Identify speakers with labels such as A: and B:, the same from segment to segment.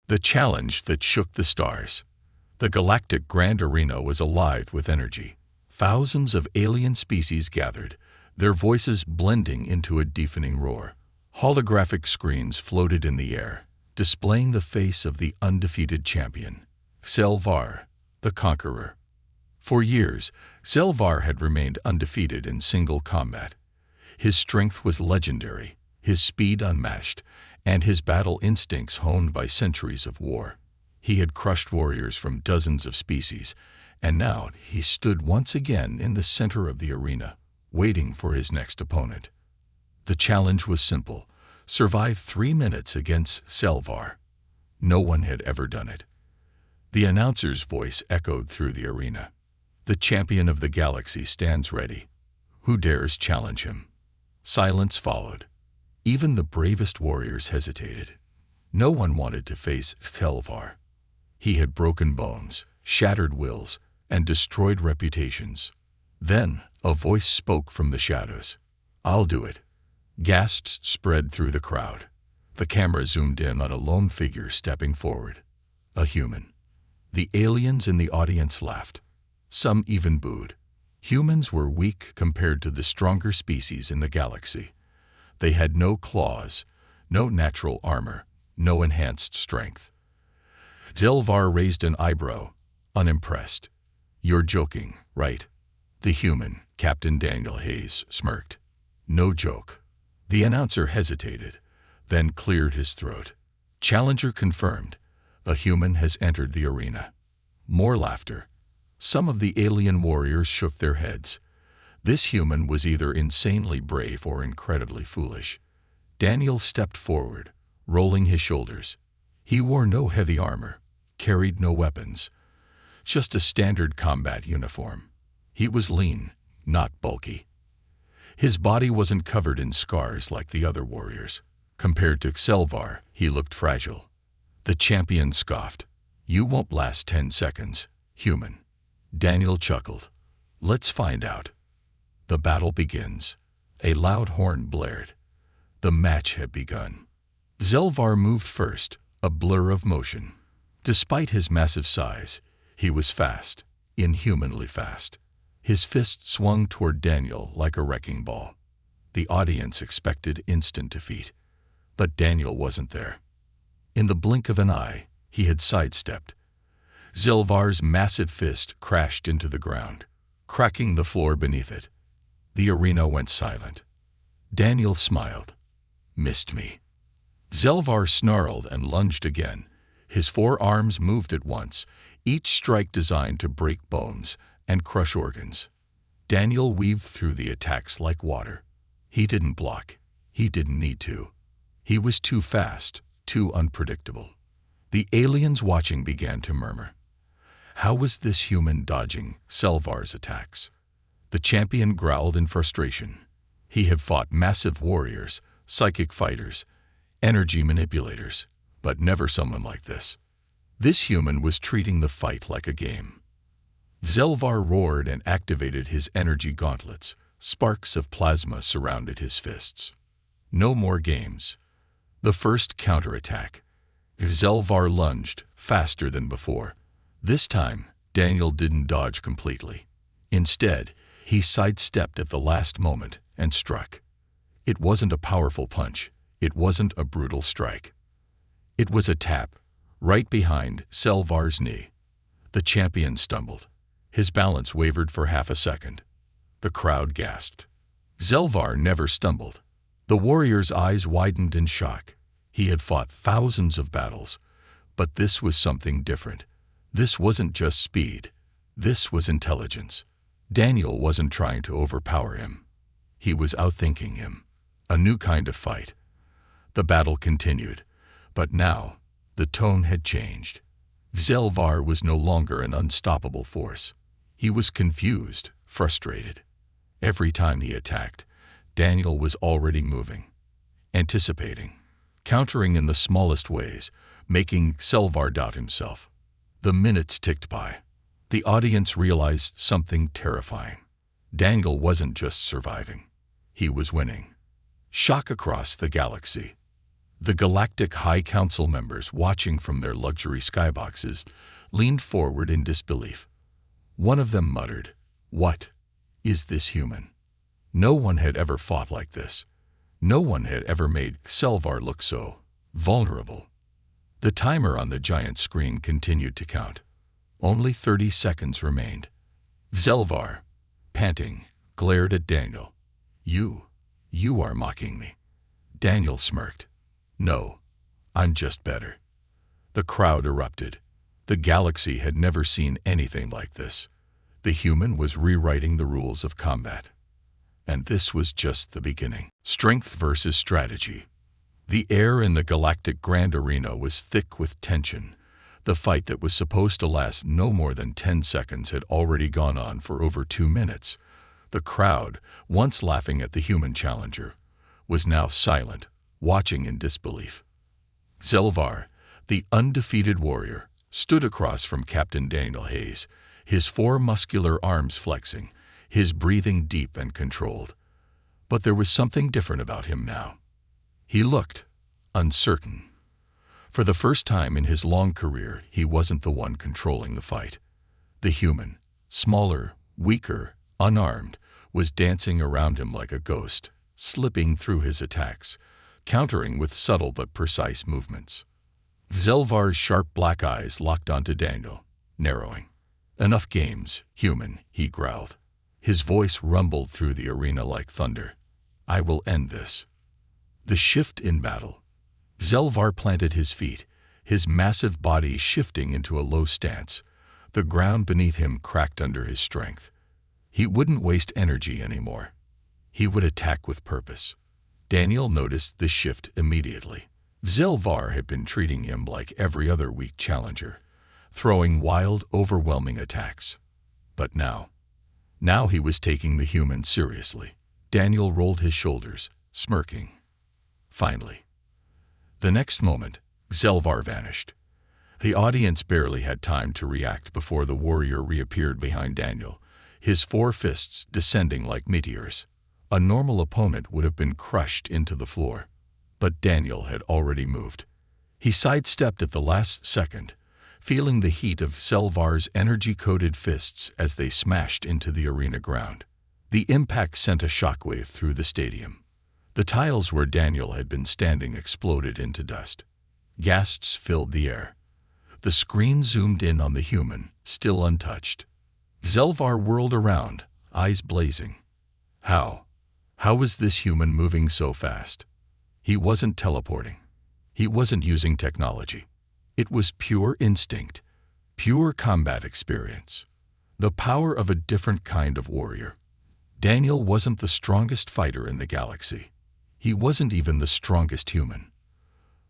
A: The challenge that shook the stars. The Galactic Grand Arena was alive with energy. Thousands of alien species gathered, their voices blending into a deafening roar. Holographic screens floated in the air, displaying the face of the undefeated champion, Selvar, the Conqueror. For years, Selvar had remained undefeated in single combat. His strength was legendary, his speed unmatched, and his battle instincts honed by centuries of war. He had crushed warriors from dozens of species, and now he stood once again in the center of the arena, waiting for his next opponent. The challenge was simple: survive 3 minutes against Selvar. No one had ever done it. The announcer's voice echoed through the arena. The champion of the galaxy stands ready. Who dares challenge him? Silence followed. Even the bravest warriors hesitated. No one wanted to face Selvar. He had broken bones, shattered wills, and destroyed reputations. Then a voice spoke from the shadows. "I'll do it." Gasps spread through the crowd. The camera zoomed in on a lone figure stepping forward. A human. The aliens in the audience laughed. Some even booed. Humans were weak compared to the stronger species in the galaxy. They had no claws, no natural armor, no enhanced strength. Selvar raised an eyebrow, unimpressed. "You're joking, right?" The human, Captain Daniel Hayes, smirked. "No joke." The announcer hesitated, then cleared his throat. "Challenger confirmed. A human has entered the arena." More laughter. Some of the alien warriors shook their heads. This human was either insanely brave or incredibly foolish. Daniel stepped forward, rolling his shoulders. He wore no heavy armor, carried no weapons, just a standard combat uniform. He was lean, not bulky. His body wasn't covered in scars like the other warriors. Compared to Selvar, he looked fragile. The champion scoffed. "You won't last 10 seconds, human." Daniel chuckled. "Let's find out." The battle begins. A loud horn blared. The match had begun. Selvar moved first, a blur of motion. Despite his massive size, he was fast, inhumanly fast. His fist swung toward Daniel like a wrecking ball. The audience expected instant defeat, but Daniel wasn't there. In the blink of an eye, he had sidestepped. Selvar's massive fist crashed into the ground, cracking the floor beneath it. The arena went silent. Daniel smiled. "Missed me." Selvar snarled and lunged again. His 4 arms moved at once, each strike designed to break bones and crush organs. Daniel weaved through the attacks like water. He didn't block. He didn't need to. He was too fast, too unpredictable. The aliens watching began to murmur. How was this human dodging Selvar's attacks? The champion growled in frustration. He had fought massive warriors, psychic fighters, energy manipulators, but never someone like this. This human was treating the fight like a game. Selvar roared and activated his energy gauntlets. Sparks of plasma surrounded his fists. No more games. The first counterattack. Selvar lunged, faster than before. This time, Daniel didn't dodge completely. Instead, he sidestepped at the last moment and struck. It wasn't a powerful punch. It wasn't a brutal strike. It was a tap, right behind Selvar's knee. The champion stumbled. His balance wavered for half a second. The crowd gasped. Selvar never stumbled. The warrior's eyes widened in shock. He had fought thousands of battles, but this was something different. This wasn't just speed. This was intelligence. Daniel wasn't trying to overpower him. He was outthinking him. A new kind of fight. The battle continued, but now the tone had changed. Selvar was no longer an unstoppable force. He was confused, frustrated. Every time he attacked, Daniel was already moving, anticipating, countering in the smallest ways, making Selvar doubt himself. The minutes ticked by. The audience realized something terrifying. Daniel wasn't just surviving. He was winning. Shock across the galaxy. The Galactic High Council members, watching from their luxury skyboxes, leaned forward in disbelief. One of them muttered, "What is this human?" No one had ever fought like this. No one had ever made Selvar look so vulnerable. The timer on the giant screen continued to count. Only 30 seconds remained. Selvar, panting, glared at Daniel. You are mocking me." Daniel smirked. "No, I'm just better." The crowd erupted. The galaxy had never seen anything like this. The human was rewriting the rules of combat. And this was just the beginning. Strength versus strategy. The air in the Galactic Grand Arena was thick with tension. The fight that was supposed to last no more than 10 seconds had already gone on for over 2 minutes. The crowd, once laughing at the human challenger, was now silent, watching in disbelief. Selvar, the undefeated warrior, stood across from Captain Daniel Hayes, his 4 muscular arms flexing, his breathing deep and controlled. But there was something different about him now. He looked uncertain. For the first time in his long career, he wasn't the one controlling the fight. The human, smaller, weaker, unarmed, was dancing around him like a ghost, slipping through his attacks, countering with subtle but precise movements. Selvar's sharp black eyes locked onto Daniel, narrowing. "Enough games, human," he growled. His voice rumbled through the arena like thunder. "I will end this." The shift in battle. Selvar planted his feet, his massive body shifting into a low stance. The ground beneath him cracked under his strength. He wouldn't waste energy anymore. He would attack with purpose. Daniel noticed the shift immediately. Selvar had been treating him like every other weak challenger, throwing wild, overwhelming attacks. But now he was taking the human seriously. Daniel rolled his shoulders, smirking. Finally. The next moment, Selvar vanished. The audience barely had time to react before the warrior reappeared behind Daniel, his 4 fists descending like meteors. A normal opponent would have been crushed into the floor. But Daniel had already moved. He sidestepped at the last second, feeling the heat of Selvar's energy-coated fists as they smashed into the arena ground. The impact sent a shockwave through the stadium. The tiles where Daniel had been standing exploded into dust. Gasps filled the air. The screen zoomed in on the human, still untouched. Selvar whirled around, eyes blazing. How was this human moving so fast? He wasn't teleporting. He wasn't using technology. It was pure instinct, pure combat experience. The power of a different kind of warrior. Daniel wasn't the strongest fighter in the galaxy. He wasn't even the strongest human.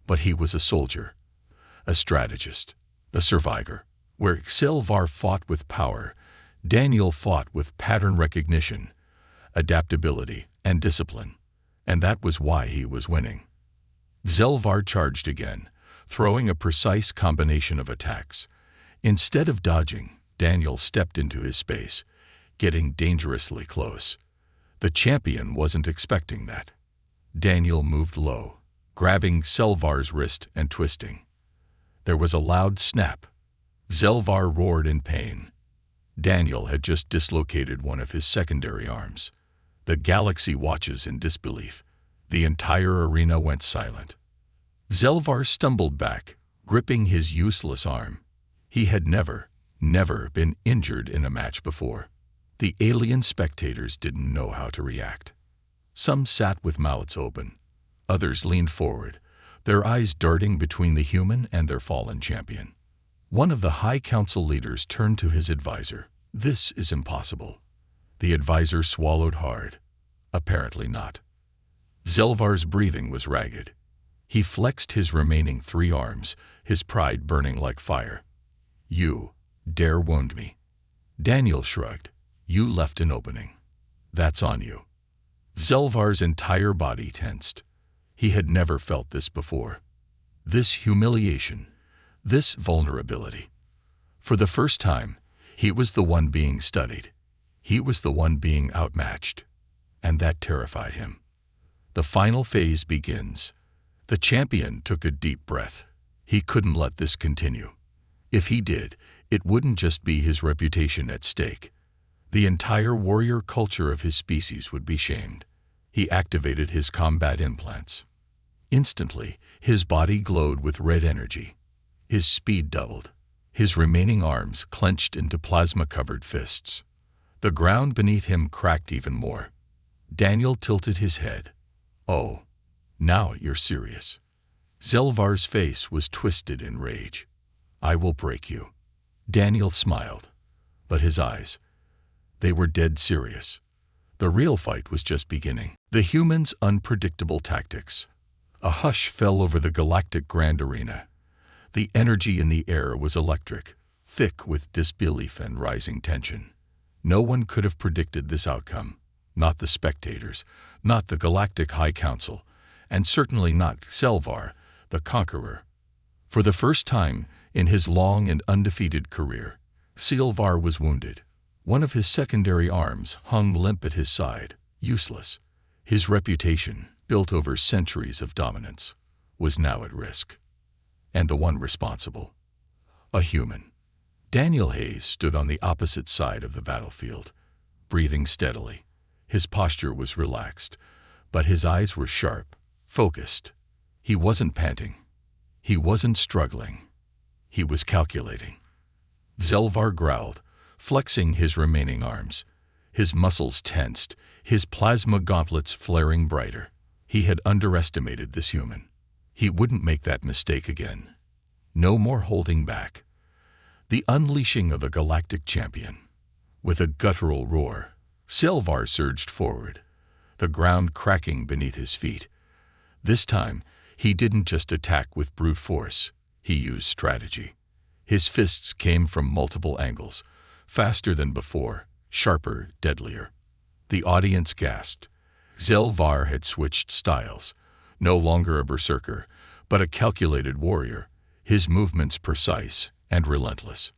A: But he was a soldier, a strategist, a survivor. Where Selvar fought with power, Daniel fought with pattern recognition, adaptability, and discipline. And that was why he was winning. Selvar charged again, throwing a precise combination of attacks. Instead of dodging, Daniel stepped into his space, getting dangerously close. The champion wasn't expecting that. Daniel moved low, grabbing Selvar's wrist and twisting. There was a loud snap. Selvar roared in pain. Daniel had just dislocated one of his secondary arms. The galaxy watches in disbelief. The entire arena went silent. Selvar stumbled back, gripping his useless arm. He had never been injured in a match before. The alien spectators didn't know how to react. Some sat with mouths open. Others leaned forward, their eyes darting between the human and their fallen champion. One of the High Council leaders turned to his advisor. "This is impossible." The advisor swallowed hard. Apparently not. Selvar's breathing was ragged. He flexed his remaining 3 arms, his pride burning like fire. "You dare wound me?" Daniel shrugged. "You left an opening. That's on you." Selvar's entire body tensed. He had never felt this before. This humiliation, this vulnerability. For the first time, he was the one being studied. He was the one being outmatched. And that terrified him. The final phase begins. The champion took a deep breath. He couldn't let this continue. If he did, it wouldn't just be his reputation at stake. The entire warrior culture of his species would be shamed. He activated his combat implants. Instantly, his body glowed with red energy. His speed doubled. His remaining arms clenched into plasma-covered fists. The ground beneath him cracked even more. Daniel tilted his head. "Oh, now you're serious." Zelvar's face was twisted in rage. "I will break you." Daniel smiled, but his eyes, they were dead serious. The real fight was just beginning. The humans' unpredictable tactics. A hush fell over the Galactic Grand Arena. The energy in the air was electric, thick with disbelief and rising tension. No one could have predicted this outcome. Not the spectators, not the Galactic High Council, and certainly not Zelvar, the Conqueror. For the first time in his long and undefeated career, Zelvar was wounded. One of his secondary arms hung limp at his side, useless. His reputation, built over centuries of dominance, was now at risk. And the one responsible, a human. Daniel Hayes stood on the opposite side of the battlefield, breathing steadily. His posture was relaxed, but his eyes were sharp, focused. He wasn't panting. He wasn't struggling. He was calculating. Zelvar growled, flexing his remaining arms. His muscles tensed, his plasma gauntlets flaring brighter. He had underestimated this human. He wouldn't make that mistake again. No more holding back. The unleashing of a galactic champion. With a guttural roar, Zelvar surged forward, the ground cracking beneath his feet. This time, he didn't just attack with brute force. He used strategy. His fists came from multiple angles, faster than before, sharper, deadlier. The audience gasped. Zelvar had switched styles. No longer a berserker, but a calculated warrior, his movements precise and relentless.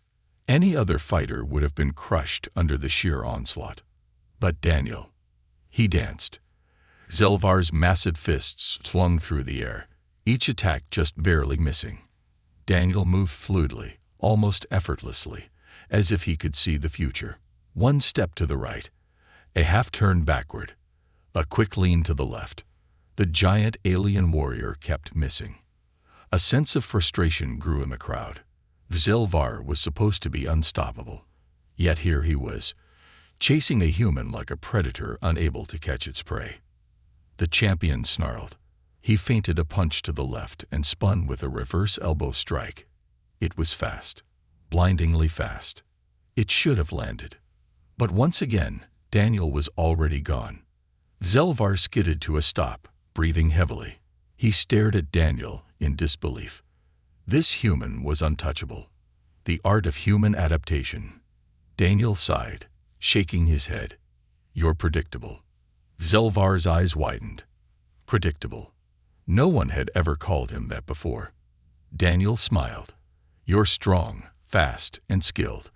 A: Any other fighter would have been crushed under the sheer onslaught. But Daniel, he danced. Zelvar's massive fists swung through the air, each attack just barely missing. Daniel moved fluidly, almost effortlessly, as if he could see the future. One step to the right, a half-turn backward, a quick lean to the left. The giant alien warrior kept missing. A sense of frustration grew in the crowd. Zelvar was supposed to be unstoppable, yet here he was, chasing a human like a predator unable to catch its prey. The champion snarled. He feinted a punch to the left and spun with a reverse elbow strike. It was fast, blindingly fast. It should have landed. But once again, Daniel was already gone. Zelvar skidded to a stop, breathing heavily. He stared at Daniel in disbelief. This human was untouchable. The art of human adaptation. Daniel sighed, shaking his head. "You're predictable." Zelvar's eyes widened. Predictable. No one had ever called him that before. Daniel smiled. "You're strong, fast, and skilled.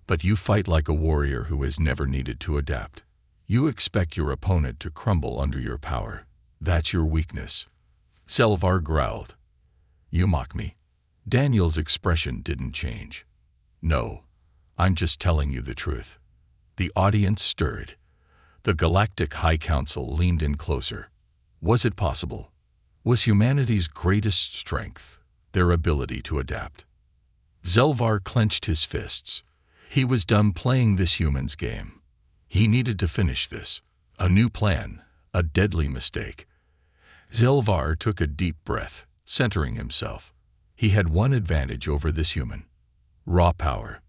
A: But you fight like a warrior who has never needed to adapt. You expect your opponent to crumble under your power. That's your weakness." Zelvar growled. "You mock me." Daniel's expression didn't change. "No, I'm just telling you the truth." The audience stirred. The Galactic High Council leaned in closer. Was it possible? Was humanity's greatest strength their ability to adapt? Zelvar clenched his fists. He was done playing this human's game. He needed to finish this. A new plan, a deadly mistake. Zelvar took a deep breath, centering himself. He had one advantage over this human: raw power.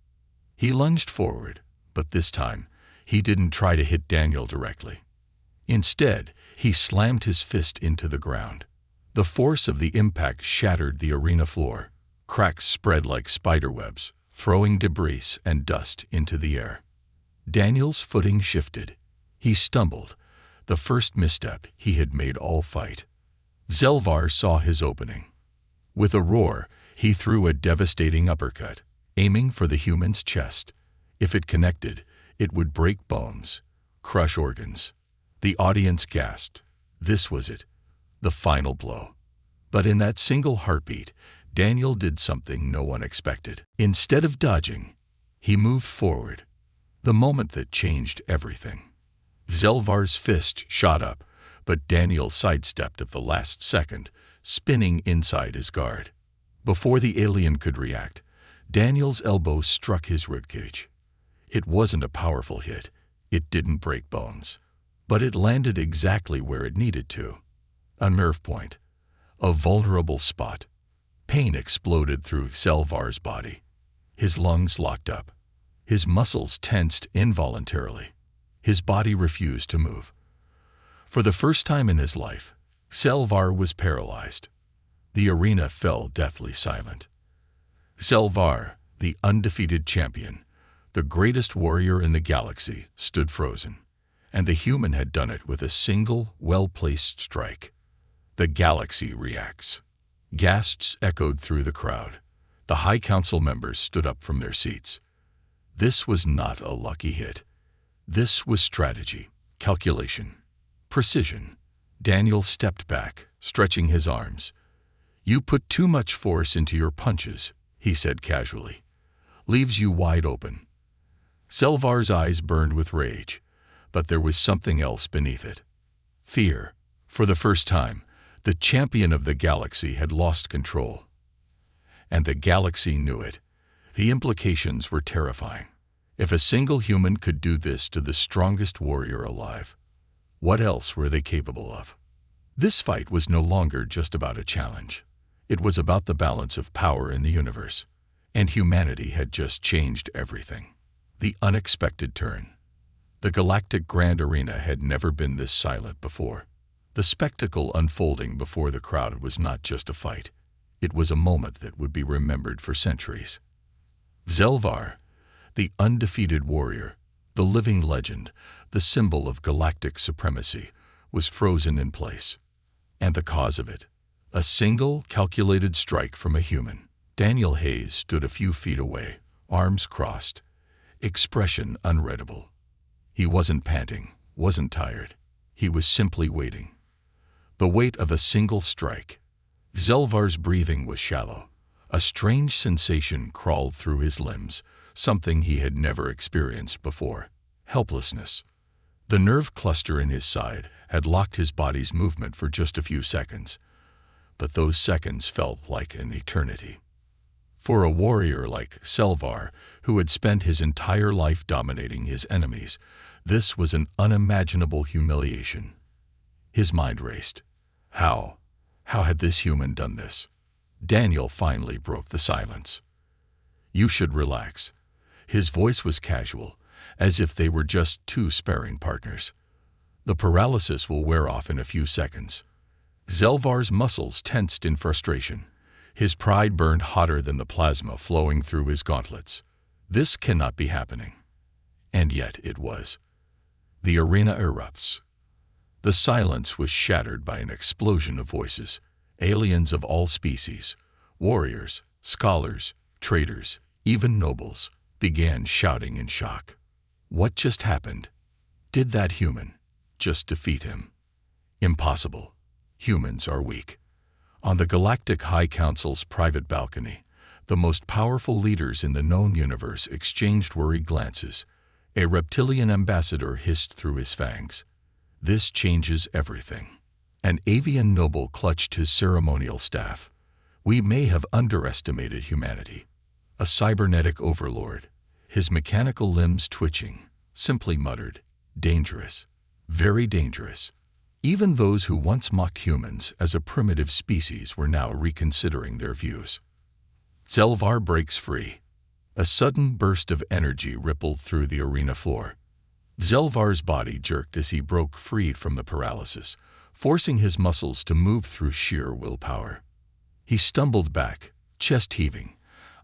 A: He lunged forward, but this time, he didn't try to hit Daniel directly. Instead, he slammed his fist into the ground. The force of the impact shattered the arena floor. Cracks spread like spiderwebs, throwing debris and dust into the air. Daniel's footing shifted. He stumbled, the first misstep he had made all fight. Zelvar saw his opening. With a roar, he threw a devastating uppercut, aiming for the human's chest. If it connected, it would break bones, crush organs. The audience gasped. This was it, the final blow. But in that single heartbeat, Daniel did something no one expected. Instead of dodging, he moved forward. The moment that changed everything. Zelvar's fist shot up, but Daniel sidestepped at the last second, spinning inside his guard. Before the alien could react, Daniel's elbow struck his ribcage. It wasn't a powerful hit. It didn't break bones. But it landed exactly where it needed to. A nerve point. A vulnerable spot. Pain exploded through Zelvar's body. His lungs locked up. His muscles tensed involuntarily. His body refused to move. For the first time in his life, Zelvar was paralyzed. The arena fell deathly silent. Zelvar, the undefeated champion, the greatest warrior in the galaxy, stood frozen, and the human had done it with a single, well-placed strike. The galaxy reacts. Gasps echoed through the crowd. The High Council members stood up from their seats. This was not a lucky hit. This was strategy, calculation, precision. Daniel stepped back, stretching his arms. "You put too much force into your punches," he said casually. "Leaves you wide open." Zelvar's eyes burned with rage, but there was something else beneath it. Fear. For the first time, the champion of the galaxy had lost control. And the galaxy knew it. The implications were terrifying. If a single human could do this to the strongest warrior alive, what else were they capable of? This fight was no longer just about a challenge. It was about the balance of power in the universe, and humanity had just changed everything. The unexpected turn. The Galactic Grand Arena had never been this silent before. The spectacle unfolding before the crowd was not just a fight. It was a moment that would be remembered for centuries. Zelvar, the undefeated warrior, the living legend, the symbol of galactic supremacy, was frozen in place. And the cause of it? A single, calculated strike from a human. Daniel Hayes stood a few feet away, arms crossed, expression unreadable. He wasn't panting, wasn't tired. He was simply waiting. The weight of a single strike. Zelvar's breathing was shallow. A strange sensation crawled through his limbs, something he had never experienced before. Helplessness. The nerve cluster in his side had locked his body's movement for just a few seconds, but those seconds felt like an eternity. For a warrior like Zelvar, who had spent his entire life dominating his enemies, this was an unimaginable humiliation. His mind raced. How? How had this human done this? Daniel finally broke the silence. "You should relax." His voice was casual, as if they were just two sparring partners. "The paralysis will wear off in a few seconds." Zelvar's muscles tensed in frustration. His pride burned hotter than the plasma flowing through his gauntlets. This cannot be happening. And yet it was. The arena erupts. The silence was shattered by an explosion of voices. Aliens of all species, warriors, scholars, traders, even nobles, began shouting in shock. What just happened? Did that human just defeat him? Impossible. Humans are weak. On the Galactic High Council's private balcony, the most powerful leaders in the known universe exchanged worried glances. A reptilian ambassador hissed through his fangs. "This changes everything." An avian noble clutched his ceremonial staff. "We may have underestimated humanity." A cybernetic overlord, his mechanical limbs twitching, simply muttered, "Dangerous. Very dangerous." Even those who once mocked humans as a primitive species were now reconsidering their views. Zelvar breaks free. A sudden burst of energy rippled through the arena floor. Zelvar's body jerked as he broke free from the paralysis, forcing his muscles to move through sheer willpower. He stumbled back, chest heaving,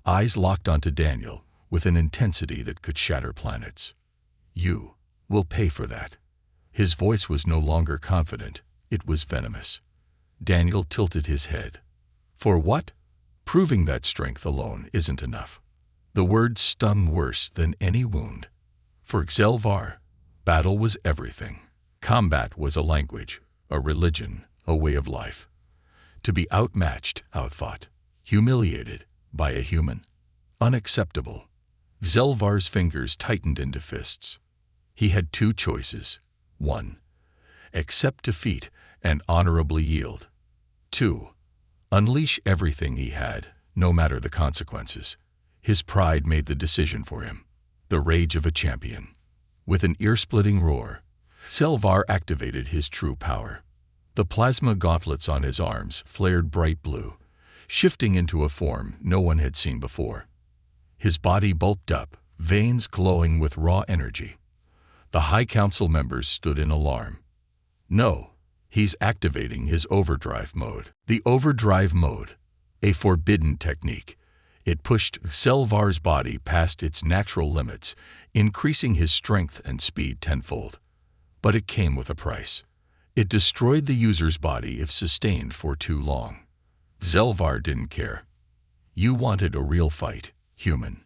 A: eyes locked onto Daniel with an intensity that could shatter planets. "You will pay for that." His voice was no longer confident, it was venomous. Daniel tilted his head. "For what?" Proving that strength alone isn't enough. The words stung worse than any wound. For Zelvar, battle was everything. Combat was a language, a religion, a way of life. To be outmatched, outfought, humiliated by a human. Unacceptable. Zelvar's fingers tightened into fists. He had two choices. 1. Accept defeat and honorably yield. 2. Unleash everything he had, no matter the consequences. His pride made the decision for him. The rage of a champion. With an ear-splitting roar, Zelvar activated his true power. The plasma gauntlets on his arms flared bright blue, shifting into a form no one had seen before. His body bulked up, veins glowing with raw energy. The High Council members stood in alarm. No, he's activating his overdrive mode. The overdrive mode, a forbidden technique. It pushed Zelvar's body past its natural limits, increasing his strength and speed tenfold. But it came with a price. It destroyed the user's body if sustained for too long. Zelvar didn't care. You wanted a real fight, human.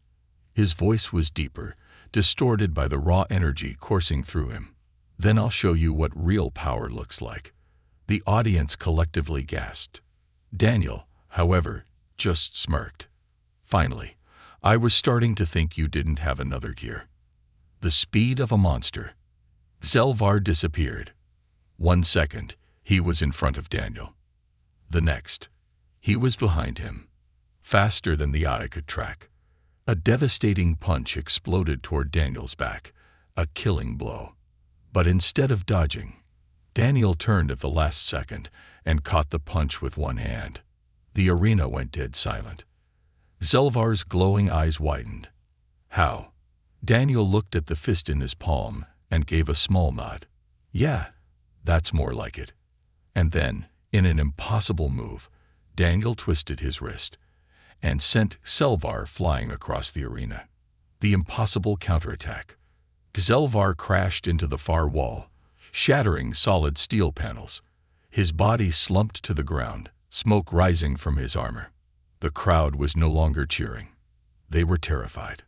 A: His voice was deeper, distorted by the raw energy coursing through him. Then I'll show you what real power looks like. The audience collectively gasped. Daniel, however, just smirked. Finally, I was starting to think you didn't have another gear. The speed of a monster. Zelvar disappeared. 1 second, he was in front of Daniel. The next, he was behind him, faster than the eye could track. A devastating punch exploded toward Daniel's back, a killing blow. But instead of dodging, Daniel turned at the last second and caught the punch with one hand. The arena went dead silent. Zelvar's glowing eyes widened. How? Daniel looked at the fist in his palm and gave a small nod. Yeah, that's more like it. And then, in an impossible move, Daniel twisted his wrist and sent Zelvar flying across the arena. The impossible counterattack. Zelvar crashed into the far wall, shattering solid steel panels. His body slumped to the ground, smoke rising from his armor. The crowd was no longer cheering. They were terrified.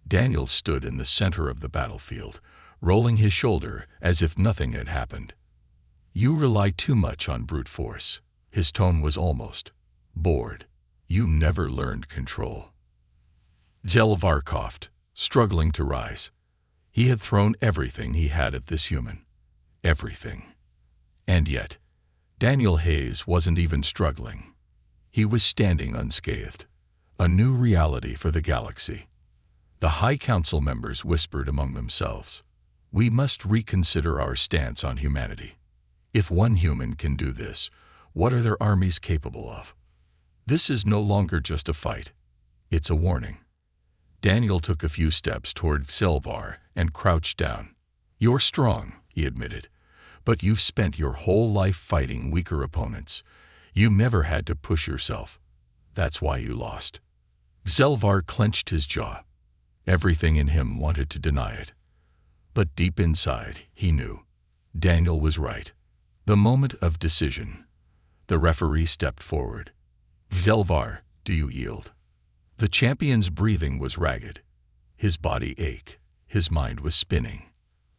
A: Daniel stood in the center of the battlefield, rolling his shoulder as if nothing had happened. You rely too much on brute force. His tone was almost bored. You never learned control. Zelvar coughed, struggling to rise. He had thrown everything he had at this human. Everything. And yet, Daniel Hayes wasn't even struggling. He was standing unscathed. A new reality for the galaxy. The High Council members whispered among themselves. We must reconsider our stance on humanity. If one human can do this, what are their armies capable of? This is no longer just a fight. It's a warning. Daniel took a few steps toward Zelvar and crouched down. You're strong, he admitted, but you've spent your whole life fighting weaker opponents. You never had to push yourself. That's why you lost. Zelvar clenched his jaw. Everything in him wanted to deny it. But deep inside, he knew. Daniel was right. The moment of decision. The referee stepped forward. Zelvar, do you yield? The champion's breathing was ragged. His body ached. His mind was spinning.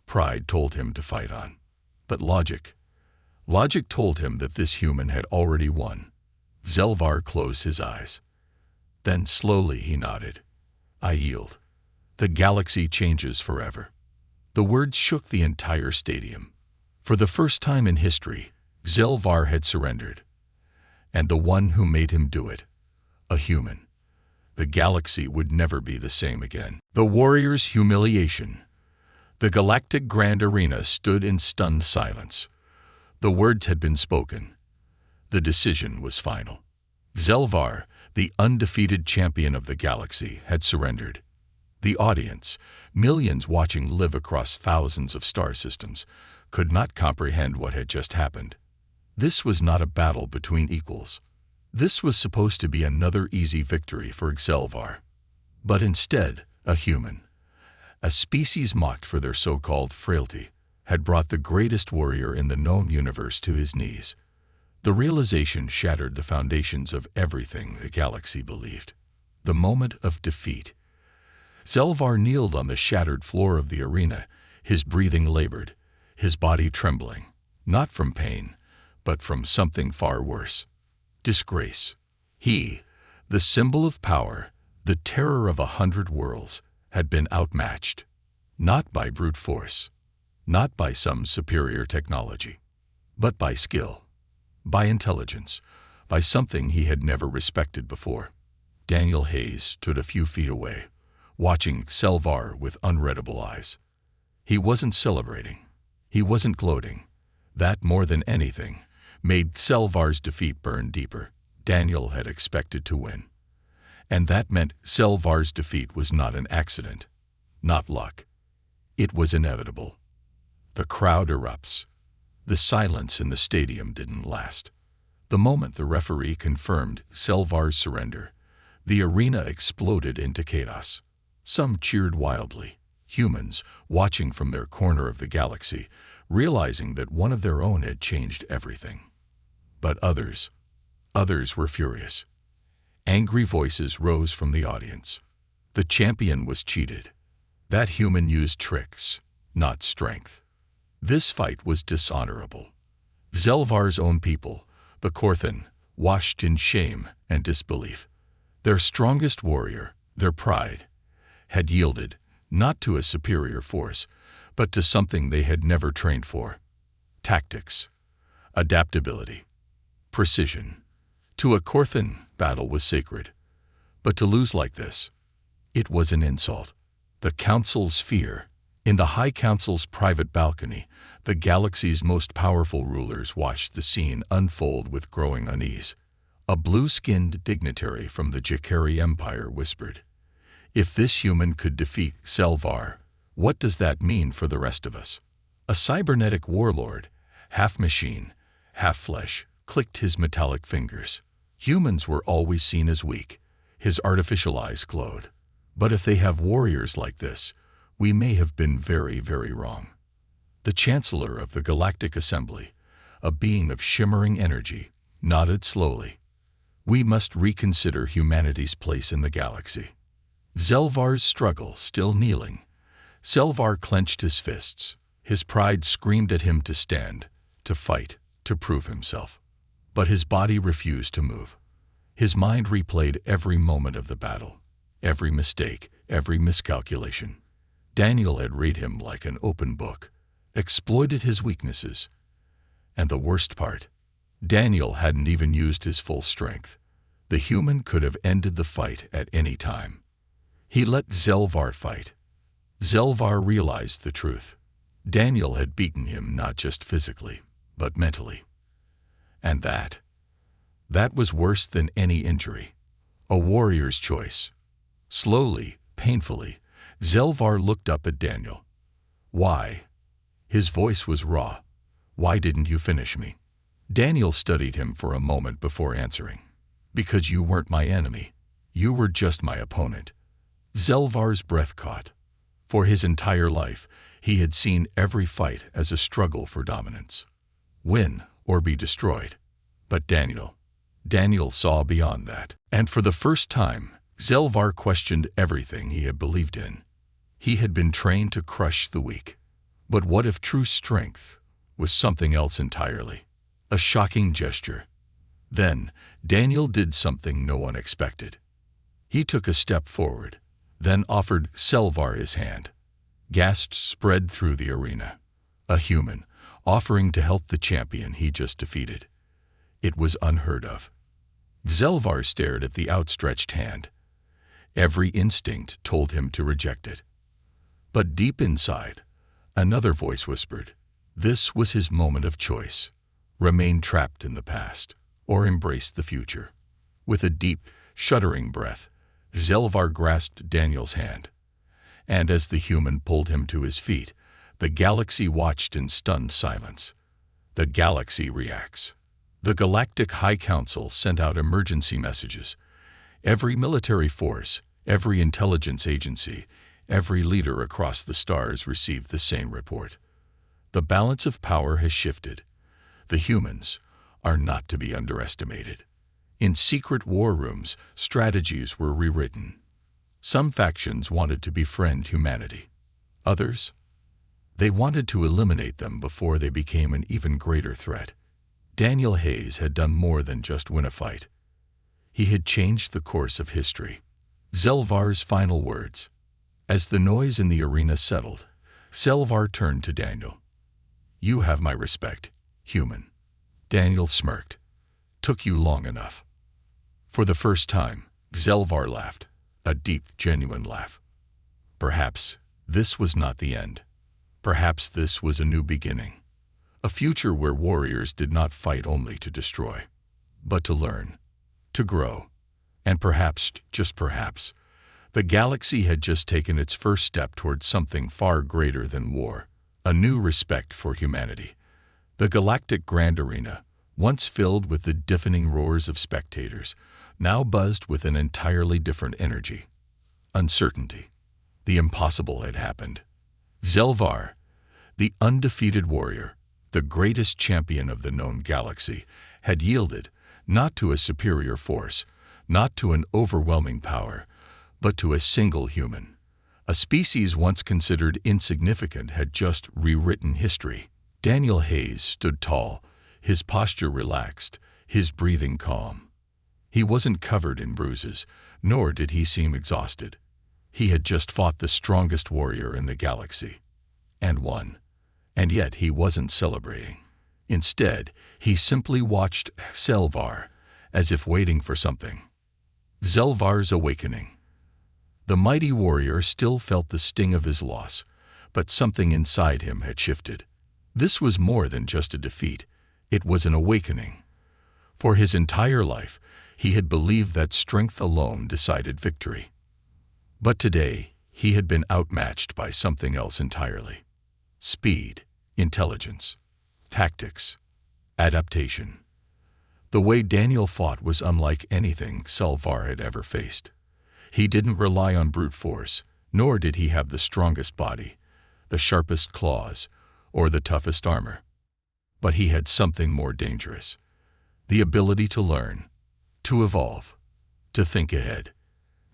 A: Pride told him to fight on. But logic told him that this human had already won. Zelvar closed his eyes. Then slowly he nodded. I yield. The galaxy changes forever. The words shook the entire stadium. For the first time in history, Zelvar had surrendered. And the one who made him do it, a human. The galaxy would never be the same again. The warrior's humiliation. The Galactic Grand Arena stood in stunned silence. The words had been spoken. The decision was final. Zelvar, the undefeated champion of the galaxy, had surrendered. The audience, millions watching live across thousands of star systems, could not comprehend what had just happened. This was not a battle between equals. This was supposed to be another easy victory for Zelvar. But instead, a human, a species mocked for their so-called frailty, had brought the greatest warrior in the known universe to his knees. The realization shattered the foundations of everything the galaxy believed. The moment of defeat. Zelvar kneeled on the shattered floor of the arena, his breathing labored, his body trembling, not from pain, but from something far worse. disgrace. He, the symbol of power, the terror of 100 worlds, had been outmatched. Not by brute force, not by some superior technology, but by skill, by intelligence, by something he had never respected before. Daniel Hayes stood a few feet away, watching Selvar with unreadable eyes. He wasn't celebrating. He wasn't gloating. That, more than anything, made Selvar's defeat burn deeper. Daniel had expected to win. And that meant Selvar's defeat was not an accident, not luck. It was inevitable. The crowd erupts. The silence in the stadium didn't last. The moment the referee confirmed Selvar's surrender, the arena exploded into chaos. Some cheered wildly, humans watching from their corner of the galaxy, realizing that one of their own had changed everything. But others were furious. Angry voices rose from the audience. The champion was cheated. That human used tricks, not strength. This fight was dishonorable. Zelvar's own people, the Korthan, washed in shame and disbelief. Their strongest warrior, their pride, had yielded not to a superior force, but to something they had never trained for. Tactics, adaptability, precision. To a Korthan, battle was sacred. But to lose like this, it was an insult. The Council's fear. In the High Council's private balcony, the galaxy's most powerful rulers watched the scene unfold with growing unease. A blue-skinned dignitary from the Jakari Empire whispered, "If this human could defeat Selvar, what does that mean for the rest of us?" A cybernetic warlord, half machine, half flesh, clicked his metallic fingers. Humans were always seen as weak. His artificial eyes glowed. But if they have warriors like this, we may have been very, very wrong. The Chancellor of the Galactic Assembly, a being of shimmering energy, nodded slowly. We must reconsider humanity's place in the galaxy. Zelvar's struggle, still kneeling. Selvar clenched his fists. His pride screamed at him to stand, to fight, to prove himself. But his body refused to move. His mind replayed every moment of the battle, every mistake, every miscalculation. Daniel had read him like an open book, exploited his weaknesses. And the worst part, Daniel hadn't even used his full strength. The human could have ended the fight at any time. He let Zelvar fight. Zelvar realized the truth. Daniel had beaten him not just physically, but mentally. And that was worse than any injury. A warrior's choice. Slowly, painfully, Zelvar looked up at Daniel. "Why?" His voice was raw. "Why didn't you finish me?" Daniel studied him for a moment before answering. "Because you weren't my enemy. You were just my opponent." Zelvar's breath caught. For his entire life, he had seen every fight as a struggle for dominance. Win or be destroyed. But Daniel saw beyond that. And for the first time, Zelvar questioned everything he had believed in. He had been trained to crush the weak. But what if true strength was something else entirely? A shocking gesture. Then, Daniel did something no one expected. He took a step forward, then offered Selvar his hand. Gasps spread through the arena. A human, offering to help the champion he just defeated. It was unheard of. Zelvar stared at the outstretched hand. Every instinct told him to reject it. But deep inside, another voice whispered, this was his moment of choice. Remain trapped in the past, or embrace the future. With a deep, shuddering breath, Zelvar grasped Daniel's hand. And as the human pulled him to his feet, the galaxy watched in stunned silence. The galaxy reacts. The Galactic High Council sent out emergency messages. Every military force, every intelligence agency, every leader across the stars received the same report. The balance of power has shifted. The humans are not to be underestimated. In secret war rooms, strategies were rewritten. Some factions wanted to befriend humanity. Others, they wanted to eliminate them before they became an even greater threat. Daniel Hayes had done more than just win a fight. He had changed the course of history. Zelvar's final words. As the noise in the arena settled, Zelvar turned to Daniel. "You have my respect, human." Daniel smirked. "Took you long enough." For the first time, Zelvar laughed, a deep, genuine laugh. Perhaps this was not the end. Perhaps this was a new beginning. A future where warriors did not fight only to destroy, but to learn, to grow, and perhaps, just perhaps, the galaxy had just taken its first step towards something far greater than war, a new respect for humanity. The Galactic Grand Arena, once filled with the deafening roars of spectators, now buzzed with an entirely different energy. Uncertainty. The impossible had happened. Zelvar, the undefeated warrior, the greatest champion of the known galaxy, had yielded, not to a superior force, not to an overwhelming power, but to a single human. A species once considered insignificant had just rewritten history. Daniel Hayes stood tall, his posture relaxed, his breathing calm. He wasn't covered in bruises, nor did he seem exhausted. He had just fought the strongest warrior in the galaxy, and won. And yet he wasn't celebrating. Instead, he simply watched Zelvar, as if waiting for something. Zelvar's awakening. The mighty warrior still felt the sting of his loss, but something inside him had shifted. This was more than just a defeat. It was an awakening. For his entire life, he had believed that strength alone decided victory. But today, he had been outmatched by something else entirely. Speed, intelligence, tactics, adaptation. The way Daniel fought was unlike anything Zelvar had ever faced. He didn't rely on brute force, nor did he have the strongest body, the sharpest claws, or the toughest armor. But he had something more dangerous. The ability to learn, to evolve, to think ahead.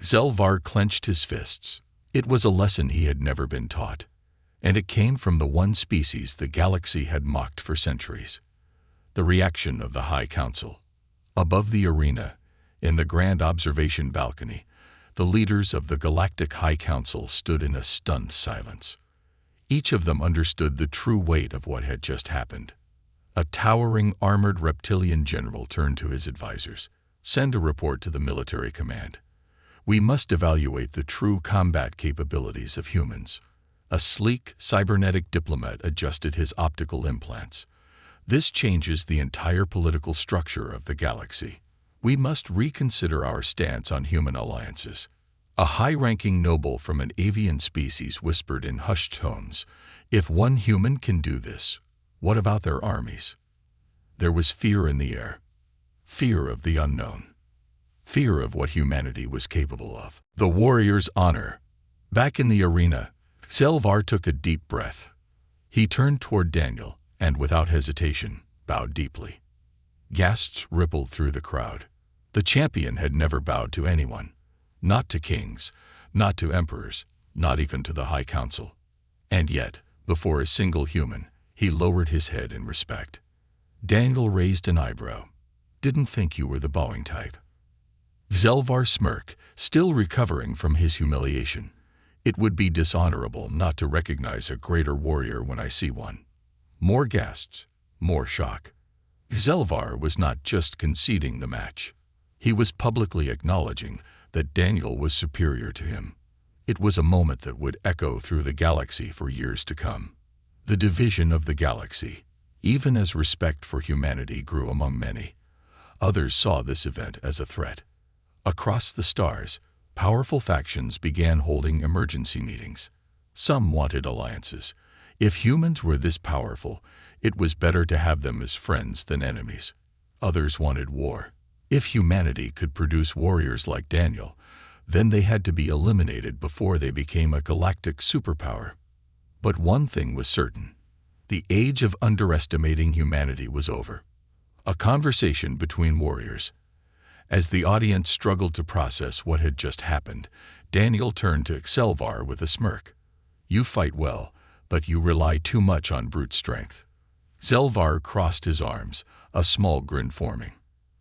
A: Zelvar clenched his fists. It was a lesson he had never been taught, and it came from the one species the galaxy had mocked for centuries. The reaction of the High Council. Above the arena, in the grand observation balcony, the leaders of the Galactic High Council stood in a stunned silence. Each of them understood the true weight of what had just happened. A towering armored reptilian general turned to his advisors. "Send a report to the military command. We must evaluate the true combat capabilities of humans." A sleek, cybernetic diplomat adjusted his optical implants. "This changes the entire political structure of the galaxy. We must reconsider our stance on human alliances." A high-ranking noble from an avian species whispered in hushed tones, "If one human can do this, what about their armies?" There was fear in the air. Fear of the unknown. Fear of what humanity was capable of. The warrior's honor. Back in the arena, Zelvar took a deep breath. He turned toward Daniel and, without hesitation, bowed deeply. Gasps rippled through the crowd. The champion had never bowed to anyone. Not to kings, not to emperors, not even to the High Council. And yet, before a single human, he lowered his head in respect. Daniel raised an eyebrow. "Didn't think you were the bowing type." Zelvar smirked, still recovering from his humiliation. "It would be dishonorable not to recognize a greater warrior when I see one." More gasps, more shock. Zelvar was not just conceding the match. He was publicly acknowledging that Daniel was superior to him. It was a moment that would echo through the galaxy for years to come. The division of the galaxy, even as respect for humanity grew among many. Others saw this event as a threat. Across the stars, powerful factions began holding emergency meetings. Some wanted alliances. If humans were this powerful, it was better to have them as friends than enemies. Others wanted war. If humanity could produce warriors like Daniel, then they had to be eliminated before they became a galactic superpower. But one thing was certain. The age of underestimating humanity was over. A conversation between warriors. As the audience struggled to process what had just happened, Daniel turned to Zelvar with a smirk. "You fight well, but you rely too much on brute strength." Zelvar crossed his arms, a small grin forming.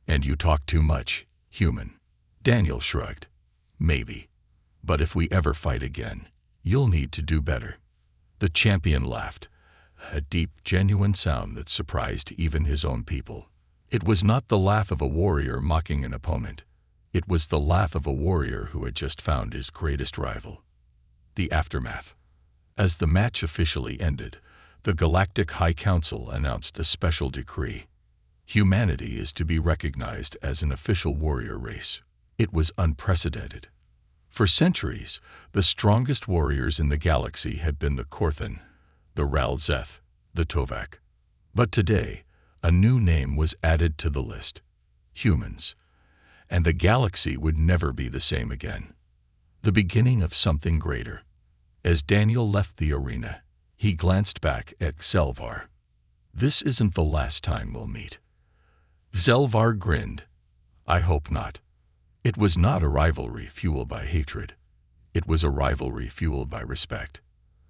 A: "And you talk too much, human." Daniel shrugged. "Maybe. But if we ever fight again, you'll need to do better." The champion laughed, a deep, genuine sound that surprised even his own people. It was not the laugh of a warrior mocking an opponent. It was the laugh of a warrior who had just found his greatest rival. The aftermath. As the match officially ended, the Galactic High Council announced a special decree. Humanity is to be recognized as an official warrior race. It was unprecedented. For centuries, the strongest warriors in the galaxy had been the Korthan, the Ralzeth, the Tovak. But today, a new name was added to the list: humans. And the galaxy would never be the same again. The beginning of something greater. As Daniel left the arena, he glanced back at Xelvar. "This isn't the last time we'll meet." Xelvar grinned. "I hope not." It was not a rivalry fueled by hatred. It was a rivalry fueled by respect,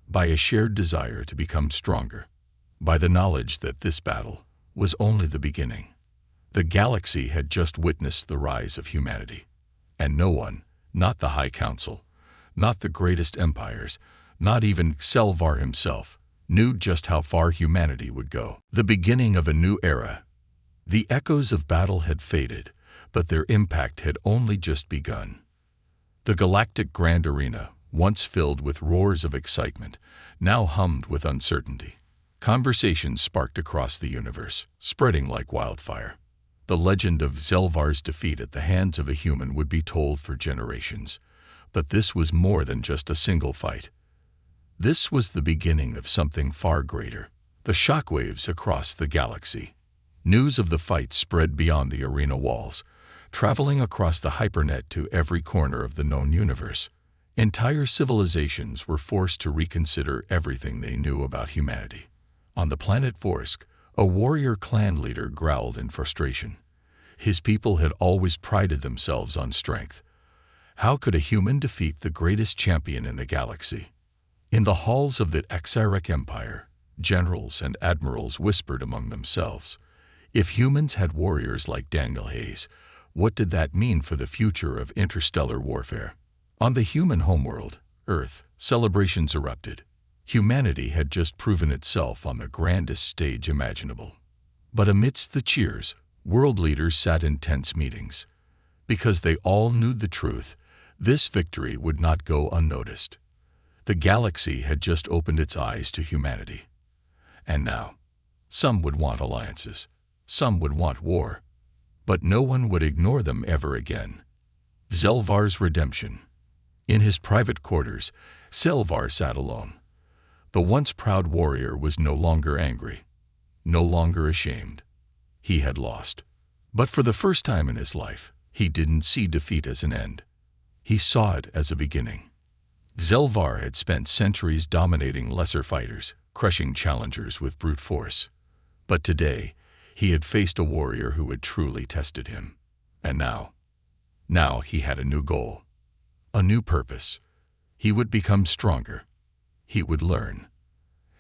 A: by a shared desire to become stronger, by the knowledge that this battle was only the beginning. The galaxy had just witnessed the rise of humanity, and no one, not the High Council, not the greatest empires, not even Xelvar himself, knew just how far humanity would go. The beginning of a new era. The echoes of battle had faded, but their impact had only just begun. The Galactic Grand Arena, once filled with roars of excitement, now hummed with uncertainty. Conversations sparked across the universe, spreading like wildfire. The legend of Xelvar's defeat at the hands of a human would be told for generations. But this was more than just a single fight. This was the beginning of something far greater. The shockwaves across the galaxy. News of the fight spread beyond the arena walls, traveling across the hypernet to every corner of the known universe. Entire civilizations were forced to reconsider everything they knew about humanity. On the planet Vorsk, a warrior clan leader growled in frustration. His people had always prided themselves on strength. How could a human defeat the greatest champion in the galaxy? In the halls of the Xyrek Empire, generals and admirals whispered among themselves. If humans had warriors like Daniel Hayes, what did that mean for the future of interstellar warfare? On the human homeworld, Earth, celebrations erupted. Humanity had just proven itself on the grandest stage imaginable. But amidst the cheers, world leaders sat in tense meetings. Because they all knew the truth, this victory would not go unnoticed. The galaxy had just opened its eyes to humanity. And now, some would want alliances, some would want war, but no one would ignore them ever again. Xelvar's redemption. In his private quarters, Xelvar sat alone. The once proud warrior was no longer angry, no longer ashamed. He had lost. But for the first time in his life, he didn't see defeat as an end. He saw it as a beginning. Xelvar had spent centuries dominating lesser fighters, crushing challengers with brute force. But today, he had faced a warrior who had truly tested him. And now he had a new goal, a new purpose. He would become stronger. He would learn.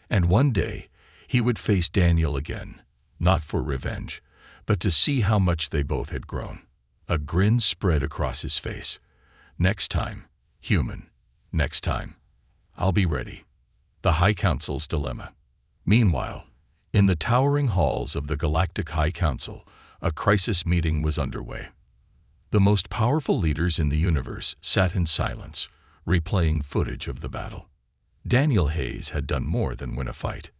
A: And one day, he would face Daniel again, not for revenge, but to see how much they both had grown. A grin spread across his face. Next time, human. Next time, I'll be ready. The High Council's dilemma. Meanwhile, in the towering halls of the Galactic High Council, a crisis meeting was underway. The most powerful leaders in the universe sat in silence, replaying footage of the battle. Daniel Hayes had done more than win a fight.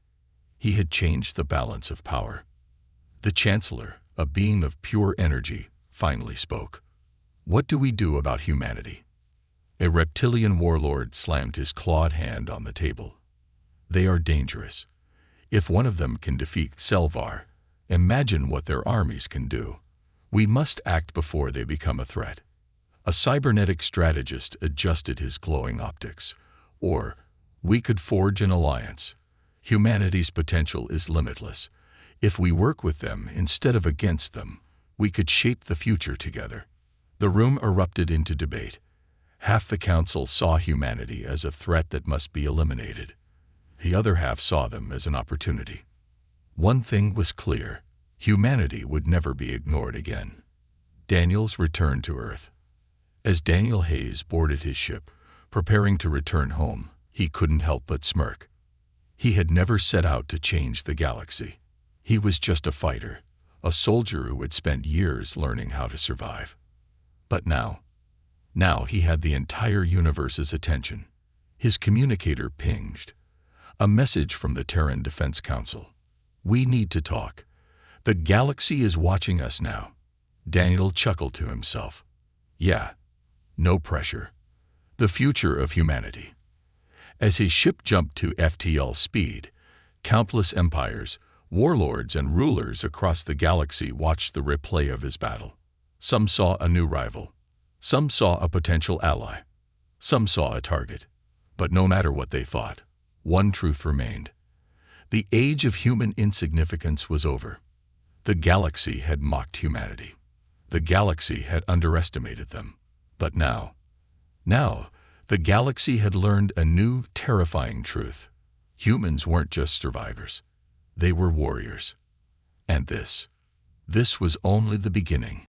A: He had changed the balance of power. The Chancellor, a being of pure energy, finally spoke. "What do we do about humanity?" A reptilian warlord slammed his clawed hand on the table. "They are dangerous. If one of them can defeat Xelvar, imagine what their armies can do. We must act before they become a threat." A cybernetic strategist adjusted his glowing optics. "Or, we could forge an alliance. Humanity's potential is limitless. If we work with them instead of against them, we could shape the future together." The room erupted into debate. Half the council saw humanity as a threat that must be eliminated. The other half saw them as an opportunity. One thing was clear: Humanity would never be ignored again. Daniel's return to Earth. As Daniel Hayes boarded his ship, preparing to return home, he couldn't help but smirk. He had never set out to change the galaxy. He was just a fighter, a soldier who had spent years learning how to survive. But now he had the entire universe's attention. His communicator pinged. A message from the Terran Defense Council. "We need to talk. The galaxy is watching us now." Daniel chuckled to himself. Yeah, no pressure. The future of humanity. As his ship jumped to FTL speed, countless empires, warlords, and rulers across the galaxy watched the replay of his battle. Some saw a new rival. Some saw a potential ally. Some saw a target. But no matter what they thought, one truth remained. The age of human insignificance was over. The galaxy had mocked humanity. The galaxy had underestimated them. But now, the galaxy had learned a new, terrifying truth. Humans weren't just survivors. They were warriors. And this was only the beginning.